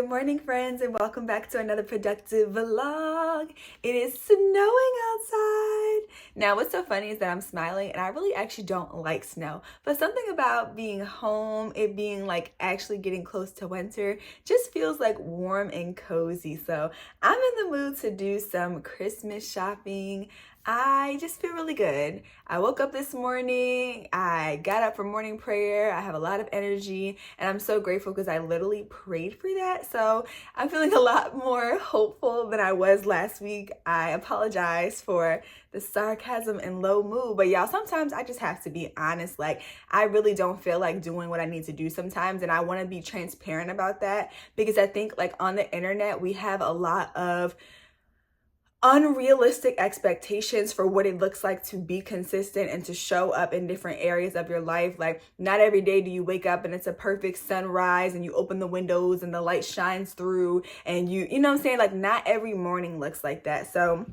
Good morning, friends, and welcome back to another productive vlog. It is snowing outside. Now, what's so funny is that I'm smiling, and I really actually don't like snow, but something about being home, it being like actually getting close to winter, just feels like warm and cozy. So I'm in the mood to do some Christmas shopping. I just feel really good. I woke up this morning, I got up for morning prayer, I have a lot of energy, and I'm so grateful because I literally prayed for that. So I'm feeling a lot more hopeful than I was last week. I apologize for the sarcasm and low mood, but y'all, sometimes I just have to be honest. Like, I really don't feel like doing what I need to do sometimes, and I want to be transparent about that because I think like on the internet, we have a lot of unrealistic expectations for what it looks like to be consistent and to show up in different areas of your life. Like, not every day do you wake up and it's a perfect sunrise and you open the windows and the light shines through and you know what I'm saying? Like, not every morning looks like that. So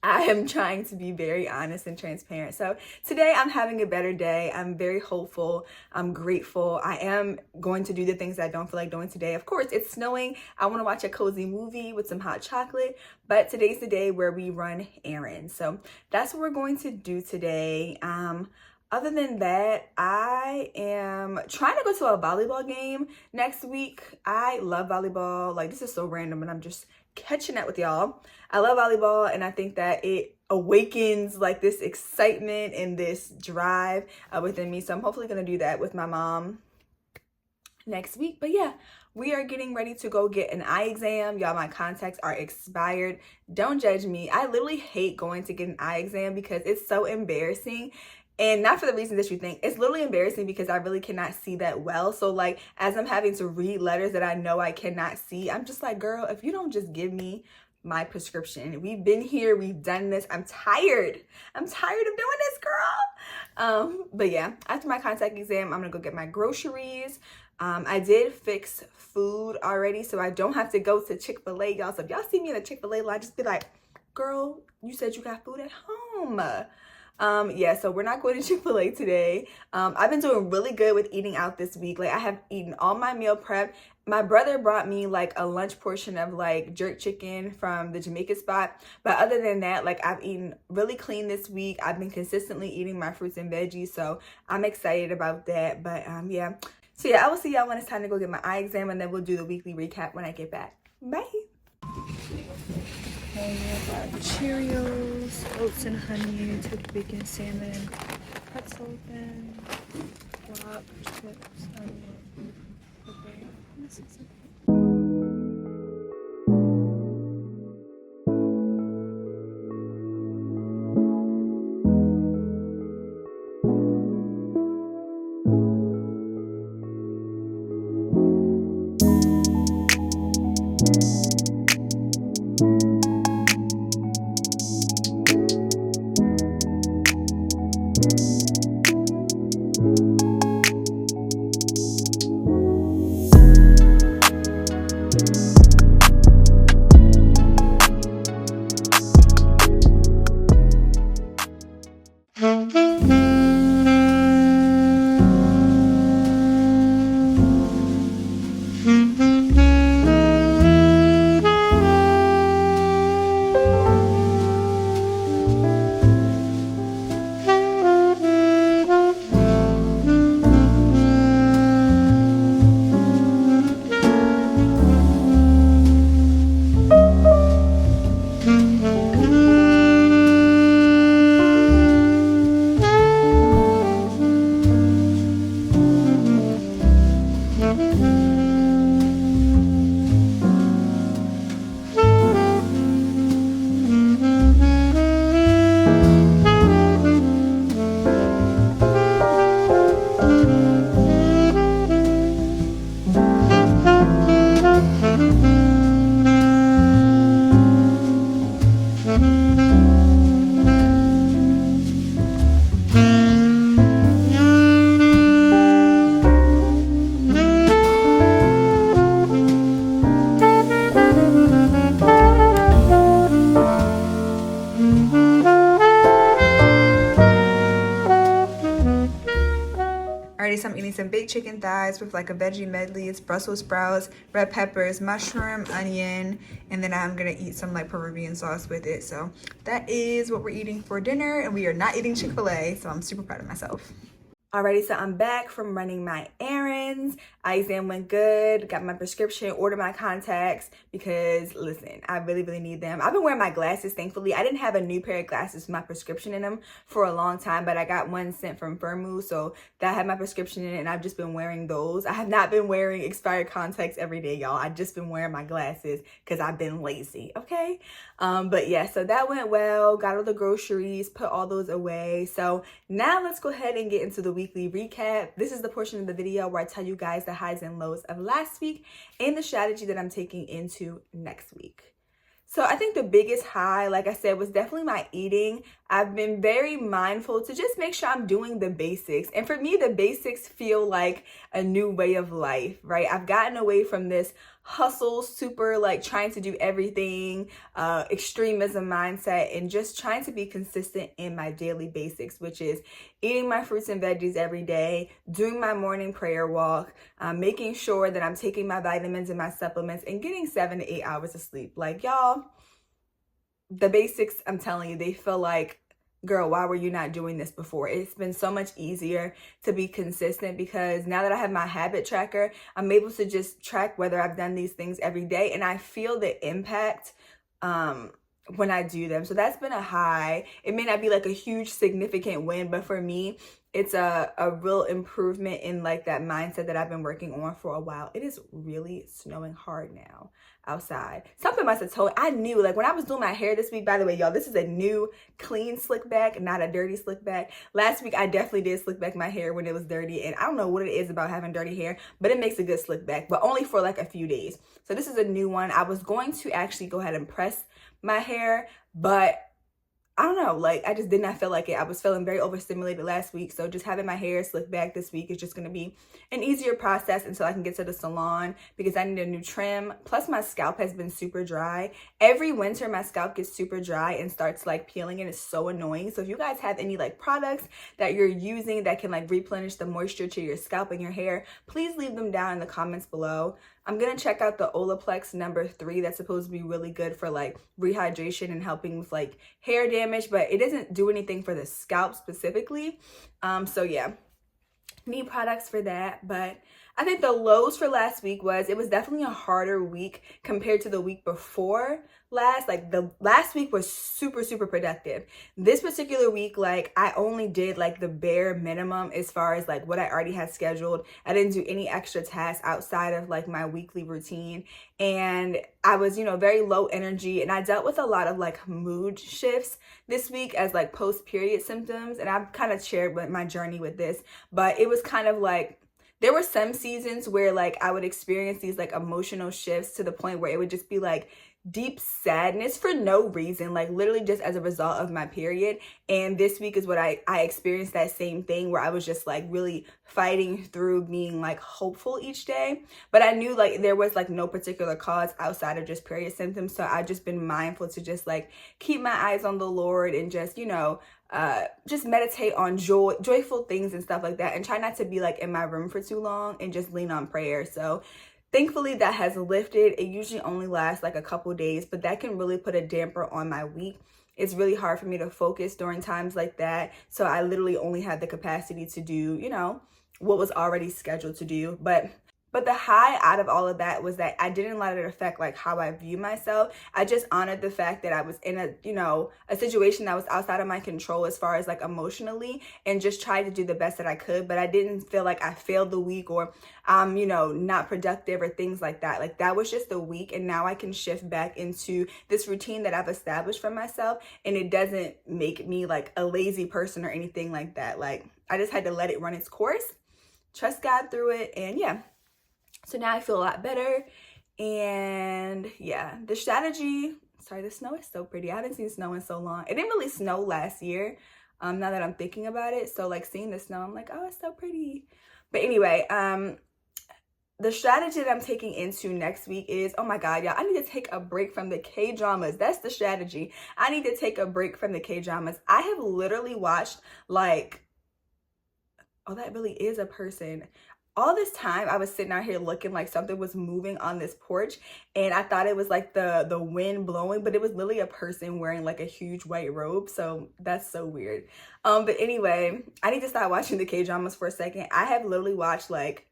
I am trying to be very honest and transparent. So today I'm having a better day. I'm very hopeful. I'm grateful. I am going to do the things I don't feel like doing today. Of course, it's snowing. I want to watch a cozy movie with some hot chocolate, but today's the day where we run errands. So that's what we're going to do today. Other than that, I am trying to go to a volleyball game next week. I love volleyball. Like, this is so random, and I'm just catching up with y'all. I love volleyball, and I think that it awakens like this excitement and this drive within me. So I'm hopefully going to do that with my mom next week. But yeah, we are getting ready to go get an eye exam. Y'all, my contacts are expired. Don't judge me. I literally hate going to get an eye exam because it's so embarrassing. And not for the reason that you think. It's literally embarrassing because I really cannot see that well. So like, as I'm having to read letters that I know I cannot see, I'm just like, girl, if you don't just give me my prescription. We've been here, we've done this. I'm tired. I'm tired of doing this, girl. But yeah, after my contact exam, I'm gonna go get my groceries. I did fix food already, so I don't have to go to Chick-fil-A, y'all. So if y'all see me in a Chick-fil-A line, just be like, girl, you said you got food at home. Yeah, so we're not going to Chick-fil-A today. I've been doing really good with eating out this week. Like, I have eaten all my meal prep. My brother brought me like a lunch portion of like jerk chicken from the Jamaican spot. But other than that, like, I've eaten really clean this week. I've been consistently eating my fruits and veggies. So I'm excited about that. But yeah. So yeah, I will see y'all when it's time to go get my eye exam, and then we'll do the weekly recap when I get back. Bye. Okay, we got Cheerios, oats and honey, turkey bacon, salmon, pretzel, and guac, chips, okay. This is okay. baked chicken thighs with like a veggie medley. It's Brussels sprouts, red peppers, mushroom, onion, and then I'm gonna eat some like Peruvian sauce with it. So that is what we're eating for dinner, and we are not eating Chick-fil-A, so I'm super proud of myself. Alrighty, so I'm back from running my errands. Eye exam went good, got my prescription, ordered my contacts because, listen, I really, really need them. I've been wearing my glasses, thankfully. I didn't have a new pair of glasses with my prescription in them for a long time, but I got one sent from Firmu, so that had my prescription in it, and I've just been wearing those. I have not been wearing expired contacts every day, y'all. I've just been wearing my glasses because I've been lazy, okay? But yeah, so that went well, got all the groceries, put all those away. So now let's go ahead and get into the weekly recap. This is the portion of the video where I tell you guys the highs and lows of last week and the strategy that I'm taking into next week. So I think the biggest high, like I said, was definitely my eating. I've been very mindful to just make sure I'm doing the basics. And for me, the basics feel like a new way of life, right? I've gotten away from this hustle, super like trying to do everything, extremism mindset, and just trying to be consistent in my daily basics, which is eating my fruits and veggies every day, doing my morning prayer walk, making sure that I'm taking my vitamins and my supplements, and getting 7 to 8 hours of sleep. Like, y'all, the basics, I'm telling you, they feel like, girl, why were you not doing this before? It's been so much easier to be consistent because now that I have my habit tracker, I'm able to just track whether I've done these things every day, and I feel the impact when I do them. So that's been a high. It may not be like a huge significant win, but for me, it's a real improvement in like that mindset that I've been working on for a while. It is really snowing hard now outside. Something must have told, I knew, like when I was doing my hair this week, by the way, y'all, this is a new clean slick back, not a dirty slick back. Last week, I definitely did slick back my hair when it was dirty, and I don't know what it is about having dirty hair, but it makes a good slick back, but only for like a few days. So this is a new one. I was going to actually go ahead and press my hair, but I don't know, like I just did not feel like it. I was feeling very overstimulated last week. So just having my hair slicked back this week is just going to be an easier process until I can get to the salon because I need a new trim. Plus my scalp has been super dry. Every winter my scalp gets super dry and starts like peeling, and it's so annoying. So if you guys have any like products that you're using that can like replenish the moisture to your scalp and your hair, please leave them down in the comments below. I'm going to check out the Olaplex #3. That's supposed to be really good for like rehydration and helping with like hair damage, but it doesn't do anything for the scalp specifically. So yeah, need products for that. But I think the lows for last week was, it was definitely a harder week compared to the week before last. Like the last week was super, super productive. This particular week, like I only did like the bare minimum as far as like what I already had scheduled. I didn't do any extra tasks outside of like my weekly routine. And I was, you know, very low energy, and I dealt with a lot of like mood shifts this week as like post-period symptoms. And I've kind of shared with my journey with this, but it was kind of like, there were some seasons where like I would experience these like emotional shifts to the point where it would just be like deep sadness for no reason, like literally just as a result of my period. And this week is what I experienced that same thing where I was just like really fighting through being like hopeful each day. But I knew like there was like no particular cause outside of just period symptoms. So I've just been mindful to just like keep my eyes on the Lord and just, you know, just meditate on joyful things and stuff like that, and try not to be like in my room for too long and just lean on prayer. So thankfully that has lifted. It usually only lasts like a couple days, but that can really put a damper on my week. It's really hard for me to focus during times like that. So I literally only had the capacity to do, you know, what was already scheduled to do. But the high out of all of that was that I didn't let it affect like how I view myself. I just honored the fact that I was in a, you know, a situation that was outside of my control as far as like emotionally, and just tried to do the best that I could. But I didn't feel like I failed the week or I'm, you know, not productive or things like that. Like that was just a week, and now I can shift back into this routine that I've established for myself, and it doesn't make me like a lazy person or anything like that. Like I just had to let it run its course, trust God through it, and yeah. So now I feel a lot better. And yeah, the strategy, sorry, the snow is so pretty. I haven't seen snow in so long. It didn't really snow last year, now that I'm thinking about it. So like seeing the snow, I'm like, oh, it's so pretty. But anyway, the strategy that I'm taking into next week is, oh my God, y'all, I need to take a break from the K-dramas. That's the strategy. I need to take a break from the K-dramas. I have literally watched like, oh, that really is a person. all this time I was sitting out here looking like something was moving on this porch, and I thought it was like the wind blowing, but it was literally a person wearing like a huge white robe. So that's so weird. But anyway, I need to start watching the K-dramas for a second. I have literally watched like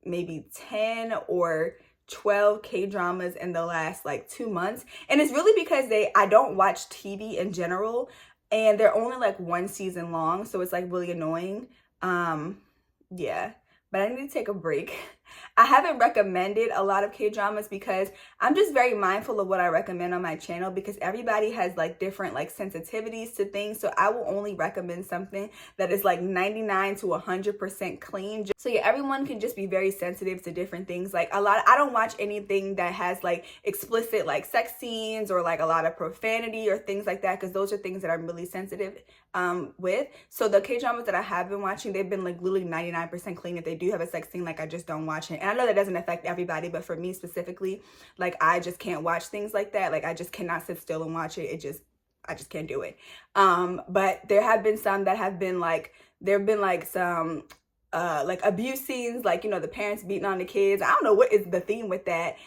maybe 10 or 12 K-dramas in the last like 2 months, and it's really because I don't watch TV in general, and they're only like 1 season long, so it's like really annoying. Yeah, but I need to take a break. I haven't recommended a lot of K-dramas because I'm just very mindful of what I recommend on my channel, because everybody has like different like sensitivities to things. So I will only recommend something that is like 99 to 100% clean. So yeah, everyone can just be very sensitive to different things. Like I don't watch anything that has like explicit like sex scenes or like a lot of profanity or things like that, because those are things that I'm really sensitive with. So the K-dramas that I have been watching, they've been like literally 99% clean. If they do have a sex scene, like I just don't watch it. And I know that doesn't affect everybody, but for me specifically, like I just can't watch things like that. Like I just cannot sit still and watch it. I just can't do it. But there have been some that have been like, there have been like some like abuse scenes, like, you know, the parents beating on the kids. I don't know what is the theme with that.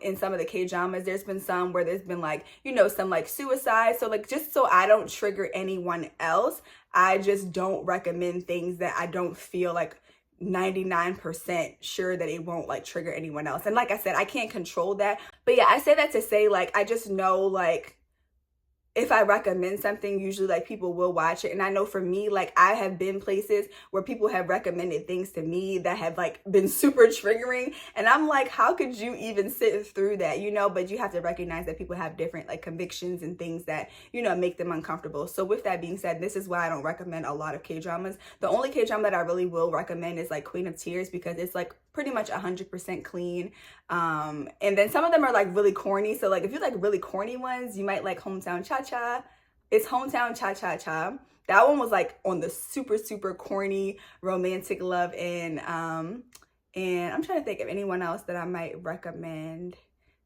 In some of the K-dramas, there's been some where there's been like, you know, some like suicide. So like, just so I don't trigger anyone else, I just don't recommend things that I don't feel like 99% sure that it won't like trigger anyone else. And like I said, I can't control that. But yeah, I say that to say like, I just know like, if I recommend something, usually like people will watch it. And I know for me, like I have been places where people have recommended things to me that have like been super triggering. And I'm like, how could you even sit through that, you know? But you have to recognize that people have different like convictions and things that, you know, make them uncomfortable. So with that being said, this is why I don't recommend a lot of K-dramas. The only K-drama that I really will recommend is like Queen of Tears, because it's like pretty much 100% clean. And then some of them are like really corny. So like if you like really corny ones, you might like Hometown Cha-Cha. It's Hometown Cha-Cha-Cha. That one was like on the super corny romantic love. And I'm trying to think of anyone else that I might recommend.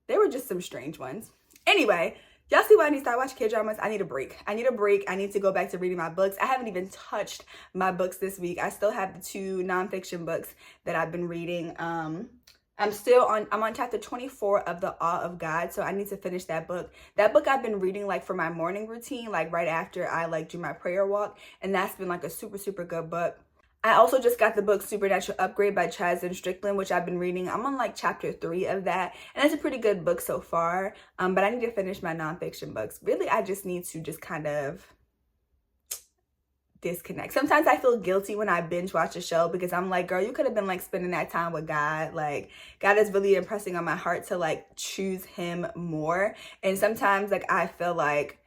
There were just some strange ones. Anyway, y'all see why I need to start watching K-dramas? I need a break. I need to go back to reading my books. I haven't even touched my books this week. I still have the 2 nonfiction books that I've been reading. I'm on chapter 24 of The Awe of God. So I need to finish that book. That book I've been reading like for my morning routine, like right after I like do my prayer walk. And that's been like a super good book. I also just got the book Supernatural Upgrade by Chaz and Strickland, which I've been reading. I'm on like chapter 3 of that, and it's a pretty good book so far. But I need to finish my nonfiction books. Really, I just need to just kind of disconnect. Sometimes I feel guilty when I binge watch a show, because I'm like, girl, you could have been like spending that time with God. Like God is really impressing on my heart to like choose him more. And sometimes like I feel like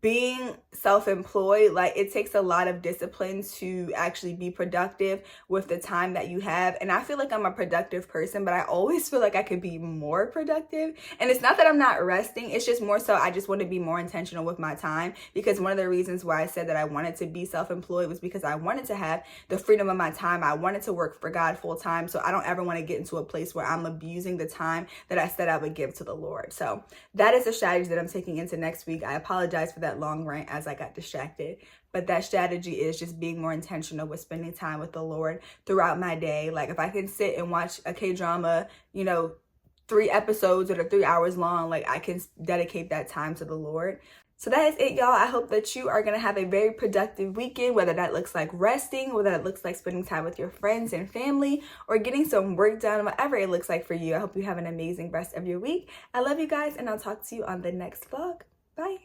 being self-employed, like it takes a lot of discipline to actually be productive with the time that you have. And I feel like I'm a productive person, but I always feel like I could be more productive. And it's not that I'm not resting, it's just more so I just want to be more intentional with my time. Because one of the reasons why I said that I wanted to be self-employed was because I wanted to have the freedom of my time. I wanted to work for God full time. So I don't ever want to get into a place where I'm abusing the time that I said I would give to the Lord. So that is a strategy that I'm taking into next week. I apologize for that long rant as I got distracted, but that strategy is just being more intentional with spending time with the Lord throughout my day. Like if I can sit and watch a K-drama, you know, 3 episodes that are 3 hours long, like I can dedicate that time to the Lord. So that is it, y'all. I hope that you are going to have a very productive weekend, whether that looks like resting, whether that looks like spending time with your friends and family, or getting some work done, whatever it looks like for you. I hope you have an amazing rest of your week. I love you guys, and I'll talk to you on the next vlog. Bye.